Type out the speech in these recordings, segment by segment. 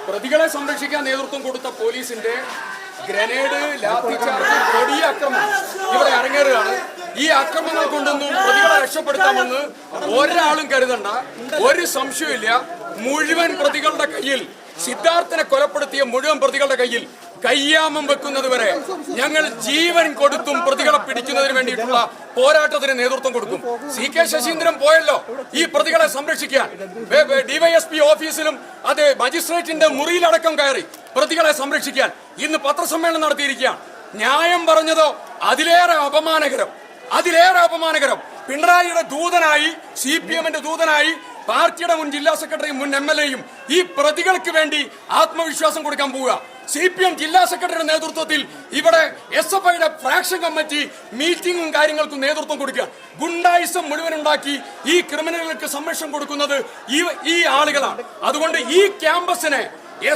പ്രതികളെ സംരക്ഷിക്കാൻ നേതൃത്വം കൊടുത്ത പോലീസിന്റെ ഗ്രനേഡ്, ലാത്തിചാർജ്, കൊടിയ ആക്രമണം ഇവിടെ അരങ്ങേറുകയാണ്. ഈ ആക്രമണങ്ങൾ കൊണ്ടൊന്നും പ്രതികളെ രക്ഷപ്പെടുത്താമെന്ന് ഒരാളും കരുതണ്ട. ഒരു സംശയമില്ല. മുഴുവൻ പ്രതികളുടെ കയ്യിൽ, സിദ്ധാർത്ഥനെ കൊലപ്പെടുത്തിയ മുഴുവൻ പ്രതികളുടെ കയ്യിൽ കയ്യാമം വെക്കുന്നത് വരെ ഞങ്ങൾ ജീവൻ കൊടുത്തും പ്രതികളെ പിടിക്കുന്നതിന് വേണ്ടിയിട്ടുള്ള പോരാട്ടത്തിന് നേതൃത്വം കൊടുക്കും. CK ശശീന്ദ്രൻ പോയല്ലോ ഈ പ്രതികളെ സംരക്ഷിക്കാൻ. DYSP ഓഫീസിലും അത് മജിസ്ട്രേറ്റിന്റെ മുറിയിലടക്കം കയറി പ്രതികളെ സംരക്ഷിക്കാൻ ഇന്ന് പത്രസമ്മേളനം നടത്തിയിരിക്കുകയാണ്. ന്യായം പറഞ്ഞതോ അതിലേറെ അപമാനകരം. പിണറായിയുടെ ദൂതനായി, CPMന്റെ ദൂതനായി, പാർട്ടിയുടെ മുൻ ജില്ലാ സെക്രട്ടറിയും മുൻ MLAയും ഈ പ്രതികൾക്ക് വേണ്ടി ആത്മവിശ്വാസം കൊടുക്കാൻ പോവുക. CPM ജില്ലാ സെക്രട്ടറിയുടെ നേതൃത്വത്തിൽ ഇവിടെ SFIയുടെ ഫ്രാക്ഷൻ കമ്മിറ്റി മീറ്റിംഗും കാര്യങ്ങൾക്കും നേതൃത്വം കൊടുക്കുക. ഗുണ്ടായിസം മുഴുവൻ ഉണ്ടാക്കി ഈ ക്രിമിനലുകൾക്ക് സംരക്ഷണം കൊടുക്കുന്നത് ഈ ആളുകളാണ്. അതുകൊണ്ട് ഈ ക്യാമ്പസിനെ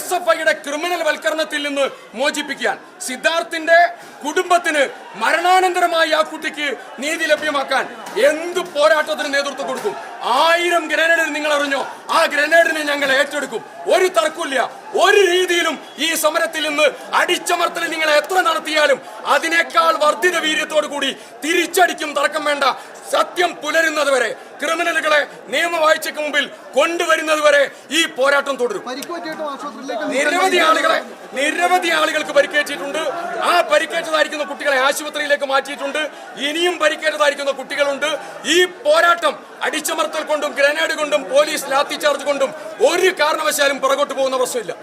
SFIയുടെ ക്രിമിനൽ വൽക്കരണത്തിൽ നിന്ന് മോചിപ്പിക്കാൻ, സിദ്ധാർത്ഥിന്റെ കുടുംബത്തിന് മരണാനന്തരമായി ആ കുട്ടിക്ക് നീതി ലഭ്യമാക്കാൻ എന്ത് പോരാട്ടത്തിന് നേതൃത്വം കൊടുക്കും. 1000 ഗ്രനേഡ് നിങ്ങൾ അറിഞ്ഞോ? ആ ഗ്രനേഡിനെ ഞങ്ങൾ ഏറ്റെടുക്കും. ഒരു തർക്കമില്ല. ഒരു രീതിയിലും ഈ സമരത്തിൽ നിന്ന് അടിച്ചമർത്തൽ നിങ്ങൾ എത്ര നടത്തിയാലും അതിനേക്കാൾ വർദ്ധിത വീര്യത്തോടു കൂടി തിരിച്ചടിക്കും. തർക്കം വേണ്ട. സത്യം പുലരുന്നതുവരെ, ക്രിമിനലുകളെ നിയമവാഴ്ചയ്ക്ക് മുമ്പിൽ കൊണ്ടുവരുന്നതുവരെ ഈ പോരാട്ടം തുടരും. നിരവധി ആളുകൾക്ക് പരിക്കേറ്റിട്ടുണ്ട്. ആ പരിക്കേറ്റതായിരിക്കുന്ന കുട്ടികളെ ആശുപത്രിയിലേക്ക് മാറ്റിയിട്ടുണ്ട്. ഇനിയും പരിക്കേറ്റതായിരിക്കുന്ന കുട്ടികളുണ്ട്. ഈ പോരാട്ടം അടിച്ചമർത്തൽ കൊണ്ടും ഗ്രനേഡ് കൊണ്ടും പോലീസ് ലാത്തിചാർജ് കൊണ്ടും ഒരു കാരണവശാലും പുറകോട്ട് പോകുന്ന പ്രശ്നമില്ല.